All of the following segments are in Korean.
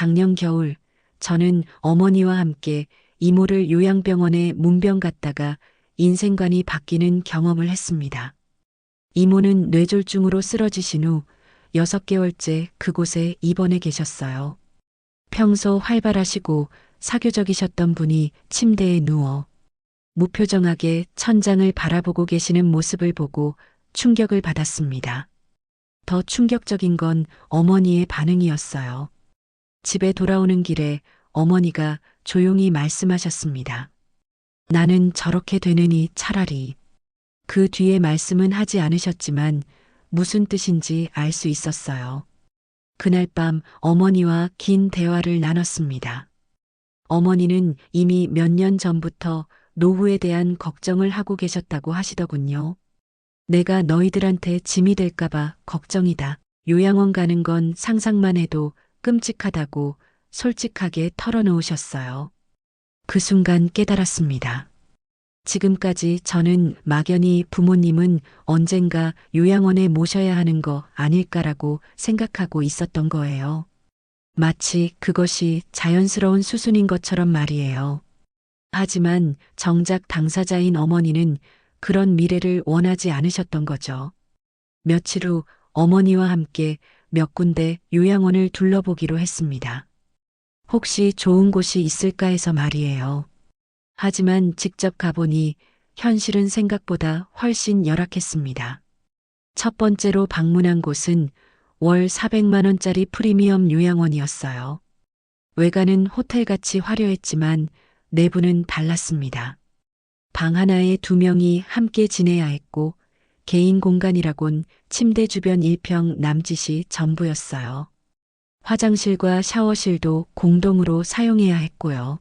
작년 겨울 저는 어머니와 함께 이모를 요양병원에 문병 갔다가 인생관이 바뀌는 경험을 했습니다. 이모는 뇌졸중으로 쓰러지신 후 6개월째 그곳에 입원해 계셨어요. 평소 활발하시고 사교적이셨던 분이 침대에 누워 무표정하게 천장을 바라보고 계시는 모습을 보고 충격을 받았습니다. 더 충격적인 건 어머니의 반응이었어요. 집에 돌아오는 길에 어머니가 조용히 말씀하셨습니다. 나는 저렇게 되느니 차라리. 그 뒤에 말씀은 하지 않으셨지만 무슨 뜻인지 알 수 있었어요. 그날 밤 어머니와 긴 대화를 나눴습니다. 어머니는 이미 몇 년 전부터 노후에 대한 걱정을 하고 계셨다고 하시더군요. 내가 너희들한테 짐이 될까봐 걱정이다. 요양원 가는 건 상상만 해도 끔찍하다고 솔직하게 털어놓으셨어요. 그 순간 깨달았습니다. 지금까지 저는 막연히 부모님은 언젠가 요양원에 모셔야 하는 거 아닐까라고 생각하고 있었던 거예요. 마치 그것이 자연스러운 수순인 것처럼 말이에요. 하지만 정작 당사자인 어머니는 그런 미래를 원하지 않으셨던 거죠. 며칠 후 어머니와 함께 몇 군데 요양원을 둘러보기로 했습니다. 혹시 좋은 곳이 있을까 해서 말이에요. 하지만 직접 가보니 현실은 생각보다 훨씬 열악했습니다. 첫 번째로 방문한 곳은 월 400만 원짜리 프리미엄 요양원이었어요. 외관은 호텔같이 화려했지만 내부는 달랐습니다. 방 하나에 2명이 함께 지내야 했고 개인 공간이라곤 침대 주변 1평 남짓이 전부였어요. 화장실과 샤워실도 공동으로 사용해야 했고요.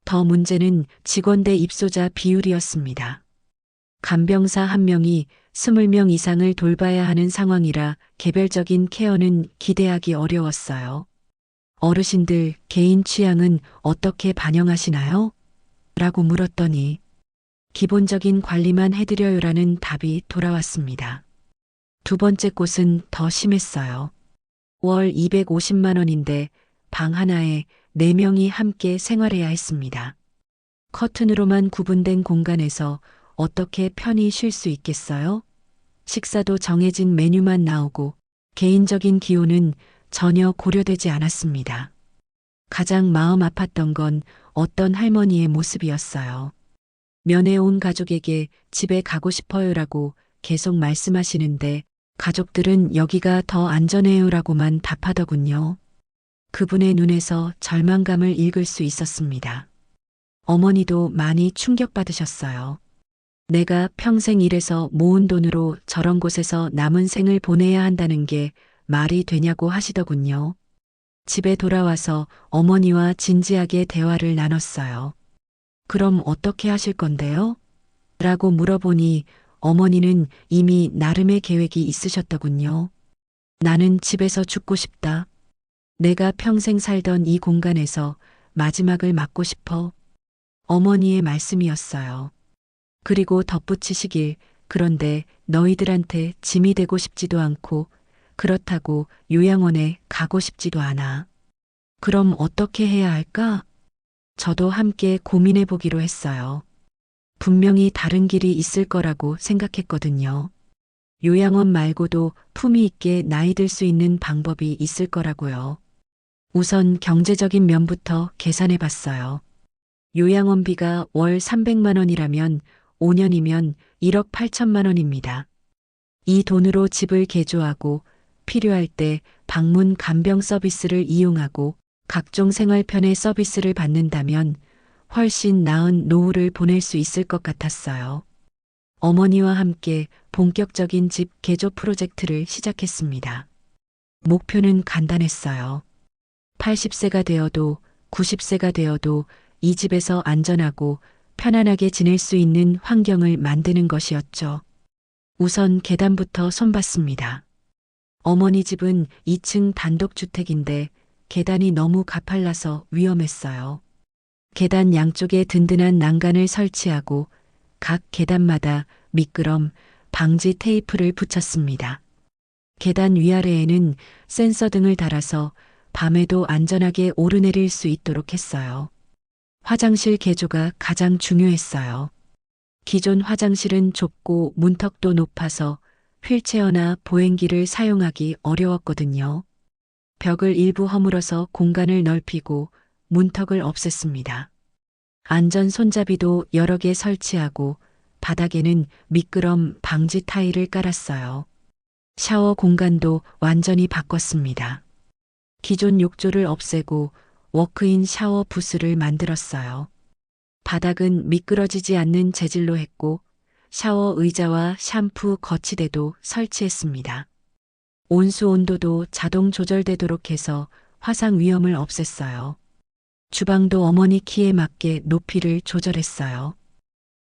더 문제는 직원대 입소자 비율이었습니다. 간병사 1명이 20명 이상을 돌봐야 하는 상황이라 개별적인 케어는 기대하기 어려웠어요. 어르신들 개인 취향은 어떻게 반영하시나요? 라고 물었더니 기본적인 관리만 해드려요라는 답이 돌아왔습니다. 두 번째 곳은 더 심했어요. 월 250만 원인데 방 하나에 4명이 함께 생활해야 했습니다. 커튼으로만 구분된 공간에서 어떻게 편히 쉴 수 있겠어요? 식사도 정해진 메뉴만 나오고 개인적인 기호는 전혀 고려되지 않았습니다. 가장 마음 아팠던 건 어떤 할머니의 모습이었어요. 면회 온 가족에게 집에 가고 싶어요라고 계속 말씀하시는데 가족들은 여기가 더 안전해요라고만 답하더군요. 그분의 눈에서 절망감을 읽을 수 있었습니다. 어머니도 많이 충격받으셨어요. 내가 평생 일해서 모은 돈으로 저런 곳에서 남은 생을 보내야 한다는 게 말이 되냐고 하시더군요. 집에 돌아와서 어머니와 진지하게 대화를 나눴어요. 그럼 어떻게 하실 건데요? 라고 물어보니 어머니는 이미 나름의 계획이 있으셨더군요. 나는 집에서 죽고 싶다. 내가 평생 살던 이 공간에서 마지막을 맞고 싶어. 어머니의 말씀이었어요. 그리고 덧붙이시길 그런데 너희들한테 짐이 되고 싶지도 않고 그렇다고 요양원에 가고 싶지도 않아. 그럼 어떻게 해야 할까? 저도 함께 고민해 보기로 했어요. 분명히 다른 길이 있을 거라고 생각했거든요. 요양원 말고도 품위 있게 나이 들 수 있는 방법이 있을 거라고요. 우선 경제적인 면부터 계산해 봤어요. 요양원비가 월 300만 원이라면 5년이면 1억 8천만 원입니다. 이 돈으로 집을 개조하고 필요할 때 방문 간병 서비스를 이용하고 각종 생활편의 서비스를 받는다면 훨씬 나은 노후를 보낼 수 있을 것 같았어요. 어머니와 함께 본격적인 집 개조 프로젝트를 시작했습니다. 목표는 간단했어요. 80세가 되어도 90세가 되어도 이 집에서 안전하고 편안하게 지낼 수 있는 환경을 만드는 것이었죠. 우선 계단부터 손봤습니다. 어머니 집은 2층 단독주택인데 계단이 너무 가팔라서 위험했어요. 계단 양쪽에 든든한 난간을 설치하고 각 계단마다 미끄럼 방지 테이프를 붙였습니다. 계단 위아래에는 센서 등을 달아서 밤에도 안전하게 오르내릴 수 있도록 했어요. 화장실 개조가 가장 중요했어요. 기존 화장실은 좁고 문턱도 높아서 휠체어나 보행기를 사용하기 어려웠거든요. 벽을 일부 허물어서 공간을 넓히고 문턱을 없앴습니다. 안전 손잡이도 여러 개 설치하고 바닥에는 미끄럼 방지 타일을 깔았어요. 샤워 공간도 완전히 바꿨습니다. 기존 욕조를 없애고 워크인 샤워 부스를 만들었어요. 바닥은 미끄러지지 않는 재질로 했고 샤워 의자와 샴푸 거치대도 설치했습니다. 온수 온도도 자동 조절되도록 해서 화상 위험을 없앴어요. 주방도 어머니 키에 맞게 높이를 조절했어요.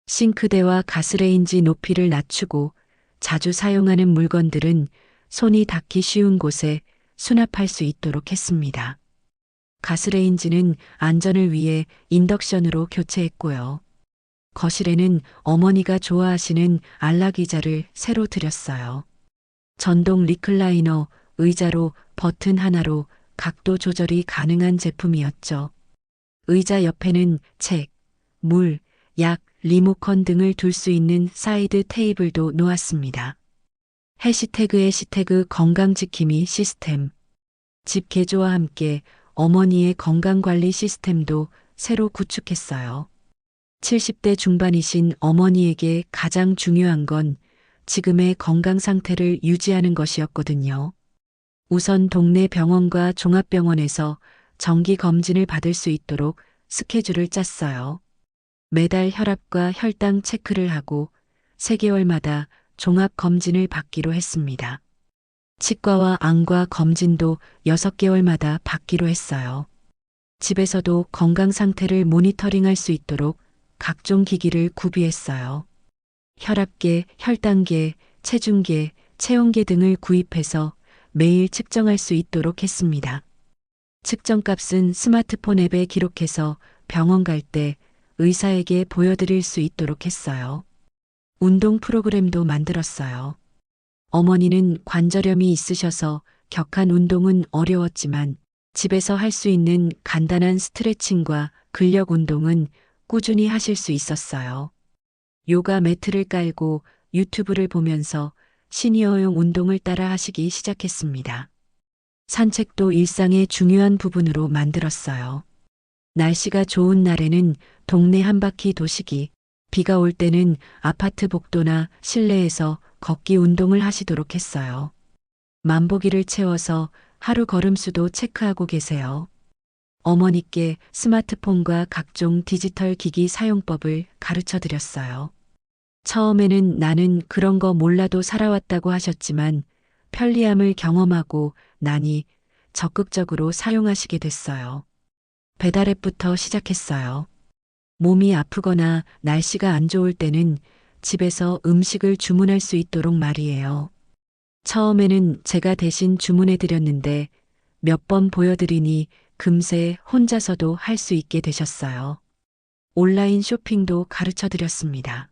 싱크대와 가스레인지 높이를 낮추고 자주 사용하는 물건들은 손이 닿기 쉬운 곳에 수납할 수 있도록 했습니다. 가스레인지는 안전을 위해 인덕션으로 교체했고요. 거실에는 어머니가 좋아하시는 안락의자를 새로 들였어요. 전동 리클라이너 의자로 버튼 하나로 각도 조절이 가능한 제품이었죠. 의자 옆에는 책, 물, 약, 리모컨 등을 둘 수 있는 사이드 테이블도 놓았습니다. 해시태그 건강지킴이 시스템. 집 개조와 함께 어머니의 건강관리 시스템도 새로 구축했어요. 70대 중반이신 어머니에게 가장 중요한 건 지금의 건강 상태를 유지하는 것이었거든요. 우선 동네 병원과 종합병원에서 정기 검진을 받을 수 있도록 스케줄을 짰어요. 매달 혈압과 혈당 체크를 하고 3개월마다 종합 검진을 받기로 했습니다. 치과와 안과 검진도 6개월마다 받기로 했어요. 집에서도 건강 상태를 모니터링할 수 있도록 각종 기기를 구비했어요. 혈압계, 혈당계, 체중계, 체온계 등을 구입해서 매일 측정할 수 있도록 했습니다. 측정값은 스마트폰 앱에 기록해서 병원 갈 때 의사에게 보여드릴 수 있도록 했어요. 운동 프로그램도 만들었어요. 어머니는 관절염이 있으셔서 격한 운동은 어려웠지만 집에서 할 수 있는 간단한 스트레칭과 근력 운동은 꾸준히 하실 수 있었어요. 요가 매트를 깔고 유튜브를 보면서 시니어용 운동을 따라 하시기 시작했습니다. 산책도 일상의 중요한 부분으로 만들었어요. 날씨가 좋은 날에는 동네 한 바퀴 도시기, 비가 올 때는 아파트 복도나 실내에서 걷기 운동을 하시도록 했어요. 만보기를 채워서 하루 걸음수도 체크하고 계세요. 어머니께 스마트폰과 각종 디지털 기기 사용법을 가르쳐 드렸어요. 처음에는 나는 그런 거 몰라도 살아왔다고 하셨지만 편리함을 경험하고 나니 적극적으로 사용하시게 됐어요. 배달앱부터 시작했어요. 몸이 아프거나 날씨가 안 좋을 때는 집에서 음식을 주문할 수 있도록 말이에요. 처음에는 제가 대신 주문해 드렸는데 몇 번 보여드리니 금세 혼자서도 할 수 있게 되셨어요. 온라인 쇼핑도 가르쳐 드렸습니다.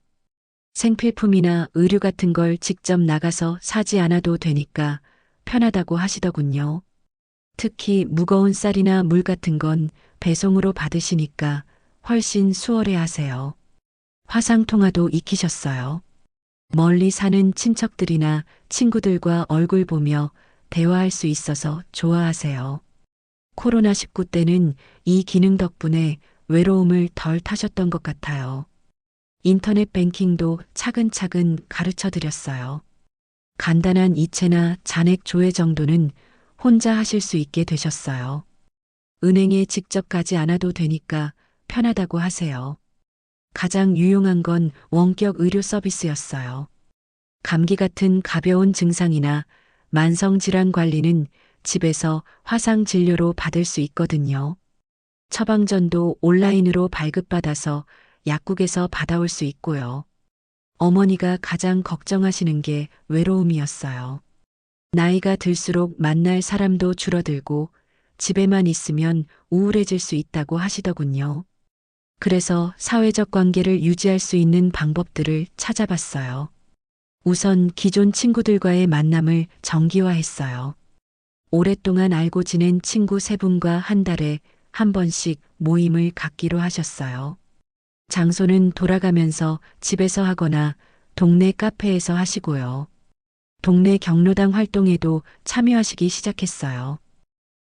생필품이나 의류 같은 걸 직접 나가서 사지 않아도 되니까 편하다고 하시더군요. 특히 무거운 쌀이나 물 같은 건 배송으로 받으시니까 훨씬 수월해 하세요. 화상통화도 익히셨어요. 멀리 사는 친척들이나 친구들과 얼굴 보며 대화할 수 있어서 좋아하세요. 코로나19 때는 이 기능 덕분에 외로움을 덜 타셨던 것 같아요. 인터넷 뱅킹도 차근차근 가르쳐 드렸어요. 간단한 이체나 잔액 조회 정도는 혼자 하실 수 있게 되셨어요. 은행에 직접 가지 않아도 되니까 편하다고 하세요. 가장 유용한 건 원격 의료 서비스였어요. 감기 같은 가벼운 증상이나 만성질환 관리는 집에서 화상 진료로 받을 수 있거든요. 처방전도 온라인으로 발급받아서 약국에서 받아올 수 있고요. 어머니가 가장 걱정하시는 게 외로움이었어요. 나이가 들수록 만날 사람도 줄어들고 집에만 있으면 우울해질 수 있다고 하시더군요. 그래서 사회적 관계를 유지할 수 있는 방법들을 찾아봤어요. 우선 기존 친구들과의 만남을 정기화했어요. 오랫동안 알고 지낸 친구 세 분과 한 달에 한 번씩 모임을 갖기로 하셨어요. 장소는 돌아가면서 집에서 하거나 동네 카페에서 하시고요. 동네 경로당 활동에도 참여하시기 시작했어요.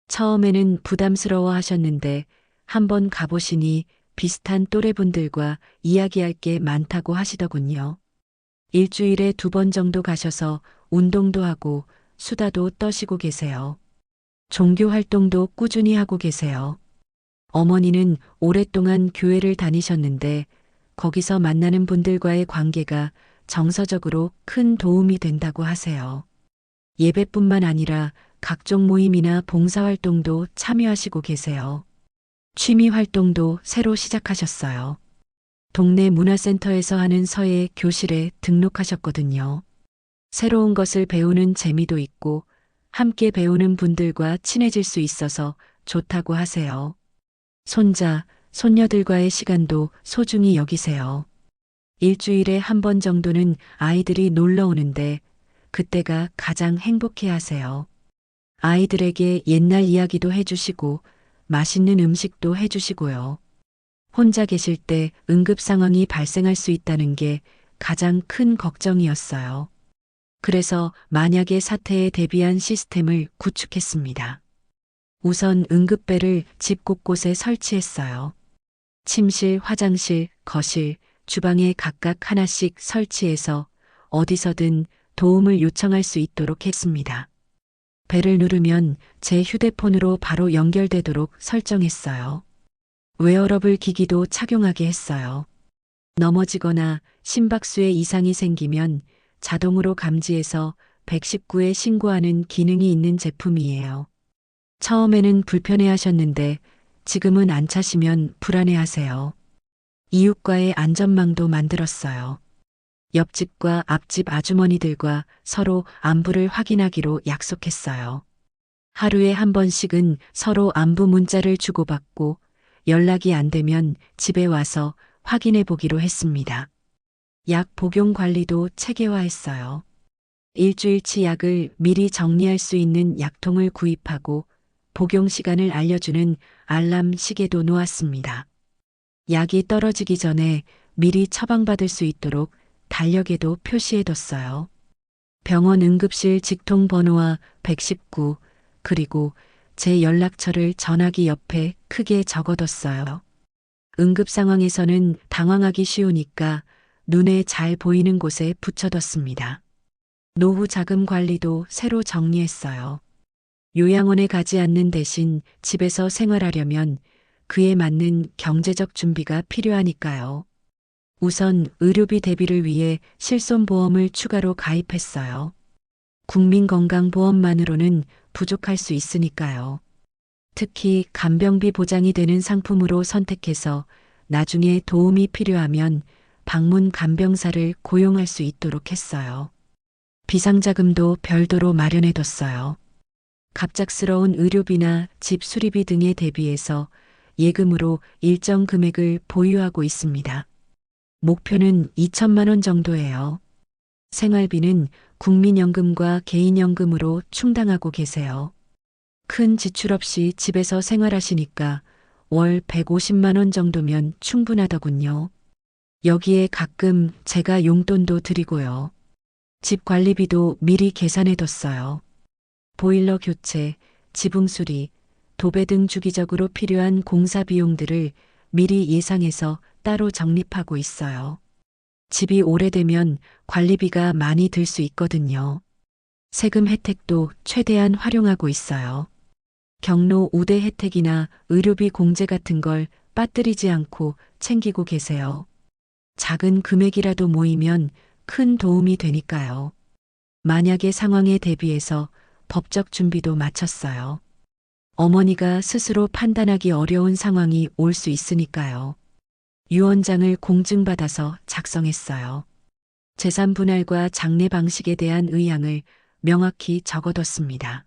처음에는 부담스러워 하셨는데 한번 가보시니 비슷한 또래분들과 이야기할 게 많다고 하시더군요. 일주일에 2번 정도 가셔서 운동도 하고 수다도 떠시고 계세요. 종교 활동도 꾸준히 하고 계세요. 어머니는 오랫동안 교회를 다니셨는데 거기서 만나는 분들과의 관계가 정서적으로 큰 도움이 된다고 하세요. 예배뿐만 아니라 각종 모임이나 봉사활동도 참여하시고 계세요. 취미 활동도 새로 시작하셨어요. 동네 문화센터에서 하는 서예 교실에 등록하셨거든요. 새로운 것을 배우는 재미도 있고 함께 배우는 분들과 친해질 수 있어서 좋다고 하세요. 손자, 손녀들과의 시간도 소중히 여기세요. 일주일에 한 번 정도는 아이들이 놀러 오는데 그때가 가장 행복해 하세요. 아이들에게 옛날 이야기도 해주시고 맛있는 음식도 해주시고요. 혼자 계실 때 응급 상황이 발생할 수 있다는 게 가장 큰 걱정이었어요. 그래서 만약의 사태에 대비한 시스템을 구축했습니다. 우선 응급배를 집 곳곳에 설치했어요. 침실, 화장실, 거실, 주방에 각각 하나씩 설치해서 어디서든 도움을 요청할 수 있도록 했습니다. 배를 누르면 제 휴대폰으로 바로 연결되도록 설정했어요. 웨어러블 기기도 착용하게 했어요. 넘어지거나 심박수에 이상이 생기면 자동으로 감지해서 119에 신고하는 기능이 있는 제품이에요. 처음에는 불편해 하셨는데 지금은 안 차시면 불안해 하세요. 이웃과의 안전망도 만들었어요. 옆집과 앞집 아주머니들과 서로 안부를 확인하기로 약속했어요. 하루에 한 번씩은 서로 안부 문자를 주고받고 연락이 안 되면 집에 와서 확인해 보기로 했습니다. 약 복용 관리도 체계화했어요. 일주일치 약을 미리 정리할 수 있는 약통을 구입하고 복용 시간을 알려주는 알람 시계도 놓았습니다. 약이 떨어지기 전에 미리 처방받을 수 있도록 달력에도 표시해뒀어요. 병원 응급실 직통 번호와 119 그리고 제 연락처를 전화기 옆에 크게 적어뒀어요. 응급 상황에서는 당황하기 쉬우니까 눈에 잘 보이는 곳에 붙여뒀습니다. 노후 자금 관리도 새로 정리했어요. 요양원에 가지 않는 대신 집에서 생활하려면 그에 맞는 경제적 준비가 필요하니까요. 우선 의료비 대비를 위해 실손보험을 추가로 가입했어요. 국민건강보험만으로는 부족할 수 있으니까요. 특히 간병비 보장이 되는 상품으로 선택해서 나중에 도움이 필요하면 방문 간병사를 고용할 수 있도록 했어요. 비상자금도 별도로 마련해뒀어요. 갑작스러운 의료비나 집 수리비 등에 대비해서 예금으로 일정 금액을 보유하고 있습니다. 목표는 2천만 원 정도예요. 생활비는 국민연금과 개인연금으로 충당하고 계세요. 큰 지출 없이 집에서 생활하시니까 월 150만 원 정도면 충분하더군요. 여기에 가끔 제가 용돈도 드리고요. 집 관리비도 미리 계산해뒀어요. 보일러 교체, 지붕 수리, 도배 등 주기적으로 필요한 공사 비용들을 미리 예상해서 따로 적립하고 있어요. 집이 오래되면 관리비가 많이 들 수 있거든요. 세금 혜택도 최대한 활용하고 있어요. 경로 우대 혜택이나 의료비 공제 같은 걸 빠뜨리지 않고 챙기고 계세요. 작은 금액이라도 모이면 큰 도움이 되니까요. 만약의 상황에 대비해서 법적 준비도 마쳤어요. 어머니가 스스로 판단하기 어려운 상황이 올 수 있으니까요. 유언장을 공증받아서 작성했어요. 재산 분할과 장례 방식에 대한 의향을 명확히 적어뒀습니다.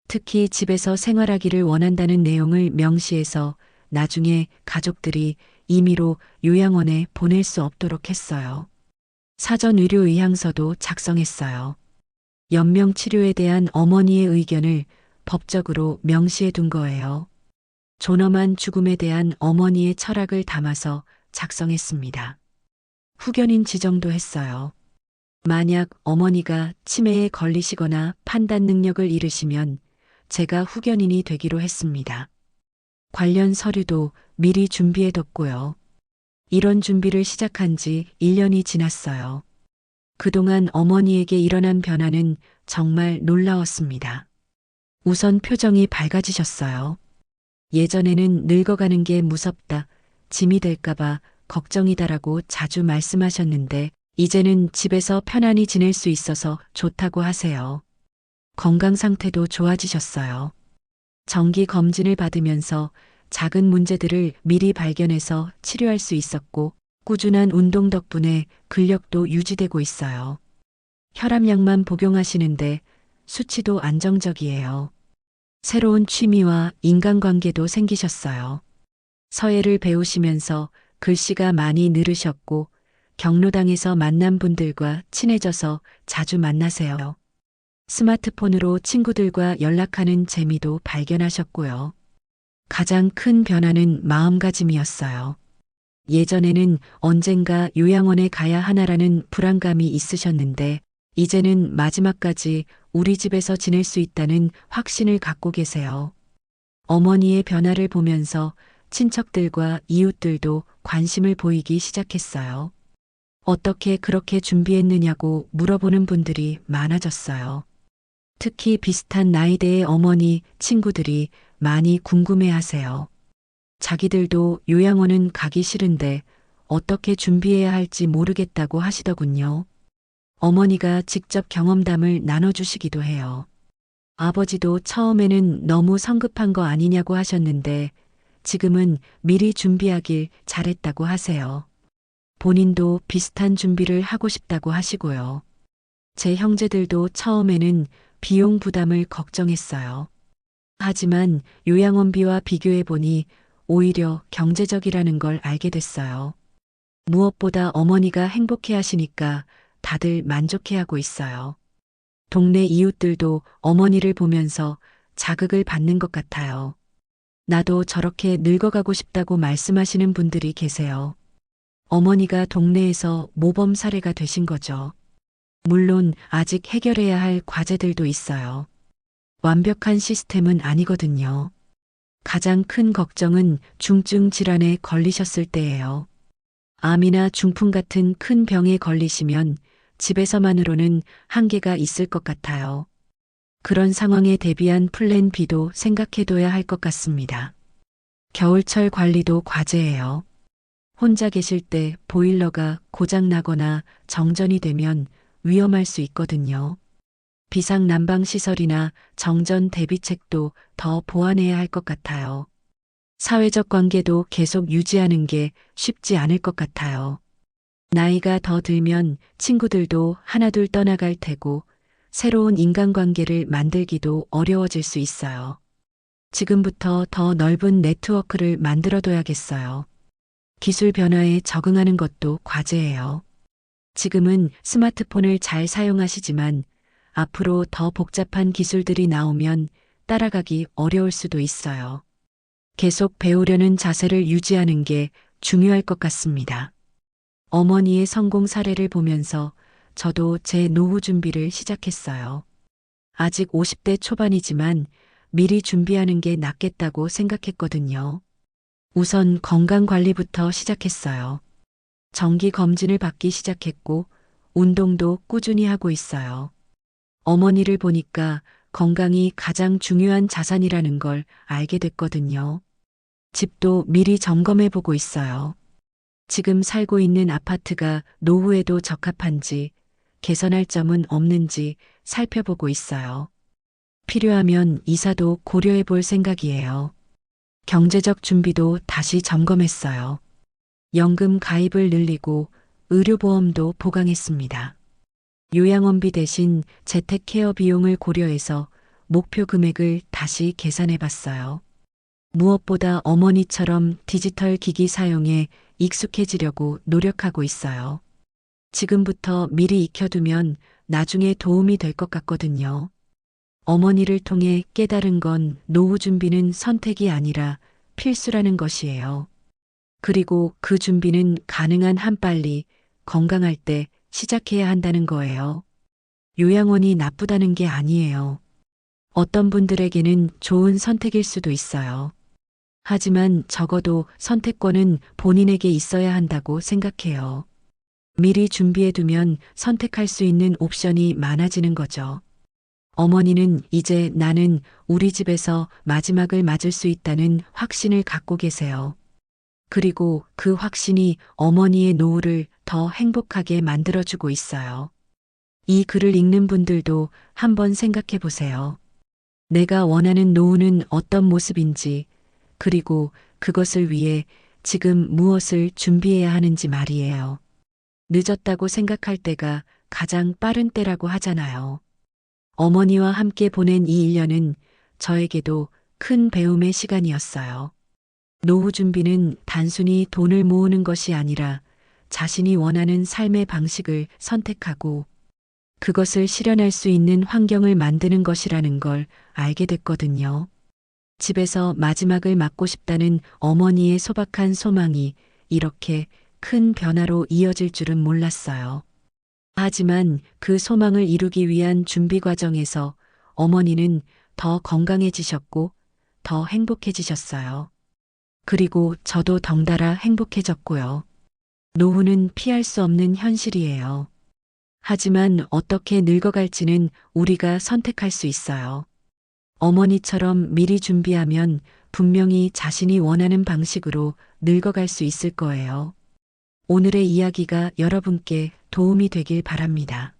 특히 집에서 생활하기를 원한다는 내용을 명시해서 나중에 가족들이 임의로 요양원에 보낼 수 없도록 했어요. 사전 의료 의향서도 작성했어요. 연명 치료에 대한 어머니의 의견을 법적으로 명시해 둔 거예요. 존엄한 죽음에 대한 어머니의 철학을 담아서 작성했습니다. 후견인 지정도 했어요. 만약 어머니가 치매에 걸리시거나 판단 능력을 잃으시면 제가 후견인이 되기로 했습니다. 관련 서류도 미리 준비해뒀고요. 이런 준비를 시작한 지 1년이 지났어요. 그동안 어머니에게 일어난 변화는 정말 놀라웠습니다. 우선 표정이 밝아지셨어요. 예전에는 늙어가는 게 무섭다, 짐이 될까봐 걱정이다라고 자주 말씀하셨는데 이제는 집에서 편안히 지낼 수 있어서 좋다고 하세요. 건강 상태도 좋아지셨어요. 정기 검진을 받으면서 작은 문제들을 미리 발견해서 치료할 수 있었고 꾸준한 운동 덕분에 근력도 유지되고 있어요. 혈압약만 복용하시는데 수치도 안정적이에요. 새로운 취미와 인간관계도 생기셨어요. 서예를 배우시면서 글씨가 많이 늘으셨고 경로당에서 만난 분들과 친해져서 자주 만나세요. 스마트폰으로 친구들과 연락하는 재미도 발견하셨고요. 가장 큰 변화는 마음가짐이었어요. 예전에는 언젠가 요양원에 가야 하나라는 불안감이 있으셨는데 이제는 마지막까지 우리 집에서 지낼 수 있다는 확신을 갖고 계세요. 어머니의 변화를 보면서 친척들과 이웃들도 관심을 보이기 시작했어요. 어떻게 그렇게 준비했느냐고 물어보는 분들이 많아졌어요. 특히 비슷한 나이대의 어머니, 친구들이 많이 궁금해 하세요. 자기들도 요양원은 가기 싫은데 어떻게 준비해야 할지 모르겠다고 하시더군요. 어머니가 직접 경험담을 나눠주시기도 해요. 아버지도 처음에는 너무 성급한 거 아니냐고 하셨는데 지금은 미리 준비하길 잘했다고 하세요. 본인도 비슷한 준비를 하고 싶다고 하시고요. 제 형제들도 처음에는 비용 부담을 걱정했어요. 하지만 요양원비와 비교해보니 오히려 경제적이라는 걸 알게 됐어요. 무엇보다 어머니가 행복해 하시니까 다들 만족해 하고 있어요. 동네 이웃들도 어머니를 보면서 자극을 받는 것 같아요. 나도 저렇게 늙어가고 싶다고 말씀하시는 분들이 계세요. 어머니가 동네에서 모범 사례가 되신 거죠. 물론 아직 해결해야 할 과제들도 있어요. 완벽한 시스템은 아니거든요. 가장 큰 걱정은 중증 질환에 걸리셨을 때예요. 암이나 중풍 같은 큰 병에 걸리시면 집에서만으로는 한계가 있을 것 같아요. 그런 상황에 대비한 플랜 B도 생각해둬야 할 것 같습니다. 겨울철 관리도 과제예요. 혼자 계실 때 보일러가 고장나거나 정전이 되면 위험할 수 있거든요. 비상 난방 시설이나 정전 대비책도 더 보완해야 할 것 같아요. 사회적 관계도 계속 유지하는 게 쉽지 않을 것 같아요. 나이가 더 들면 친구들도 하나둘 떠나갈 테고 새로운 인간관계를 만들기도 어려워질 수 있어요. 지금부터 더 넓은 네트워크를 만들어둬야겠어요. 기술 변화에 적응하는 것도 과제예요. 지금은 스마트폰을 잘 사용하시지만 앞으로 더 복잡한 기술들이 나오면 따라가기 어려울 수도 있어요. 계속 배우려는 자세를 유지하는 게 중요할 것 같습니다. 어머니의 성공 사례를 보면서 저도 제 노후 준비를 시작했어요. 아직 50대 초반이지만 미리 준비하는 게 낫겠다고 생각했거든요. 우선 건강 관리부터 시작했어요. 정기 검진을 받기 시작했고 운동도 꾸준히 하고 있어요. 어머니를 보니까 건강이 가장 중요한 자산이라는 걸 알게 됐거든요. 집도 미리 점검해 보고 있어요. 지금 살고 있는 아파트가 노후에도 적합한지, 개선할 점은 없는지 살펴보고 있어요. 필요하면 이사도 고려해 볼 생각이에요. 경제적 준비도 다시 점검했어요. 연금 가입을 늘리고 의료보험도 보강했습니다. 요양원비 대신 재택케어 비용을 고려해서 목표 금액을 다시 계산해 봤어요. 무엇보다 어머니처럼 디지털 기기 사용에 익숙해지려고 노력하고 있어요. 지금부터 미리 익혀두면 나중에 도움이 될 것 같거든요. 어머니를 통해 깨달은 건 노후 준비는 선택이 아니라 필수라는 것이에요. 그리고 그 준비는 가능한 한 빨리 건강할 때 시작해야 한다는 거예요. 요양원이 나쁘다는 게 아니에요. 어떤 분들에게는 좋은 선택일 수도 있어요. 하지만 적어도 선택권은 본인에게 있어야 한다고 생각해요. 미리 준비해 두면 선택할 수 있는 옵션이 많아지는 거죠. 어머니는 이제 나는 우리 집에서 마지막을 맞을 수 있다는 확신을 갖고 계세요. 그리고 그 확신이 어머니의 노후를 더 행복하게 만들어주고 있어요. 이 글을 읽는 분들도 한번 생각해 보세요. 내가 원하는 노후는 어떤 모습인지, 그리고 그것을 위해 지금 무엇을 준비해야 하는지 말이에요. 늦었다고 생각할 때가 가장 빠른 때라고 하잖아요. 어머니와 함께 보낸 이 1년은 저에게도 큰 배움의 시간이었어요. 노후 준비는 단순히 돈을 모으는 것이 아니라 자신이 원하는 삶의 방식을 선택하고 그것을 실현할 수 있는 환경을 만드는 것이라는 걸 알게 됐거든요. 집에서 마지막을 맞고 싶다는 어머니의 소박한 소망이 이렇게 큰 변화로 이어질 줄은 몰랐어요. 하지만 그 소망을 이루기 위한 준비 과정에서 어머니는 더 건강해지셨고 더 행복해지셨어요. 그리고 저도 덩달아 행복해졌고요. 노후는 피할 수 없는 현실이에요. 하지만 어떻게 늙어갈지는 우리가 선택할 수 있어요. 어머니처럼 미리 준비하면 분명히 자신이 원하는 방식으로 늙어갈 수 있을 거예요. 오늘의 이야기가 여러분께 도움이 되길 바랍니다.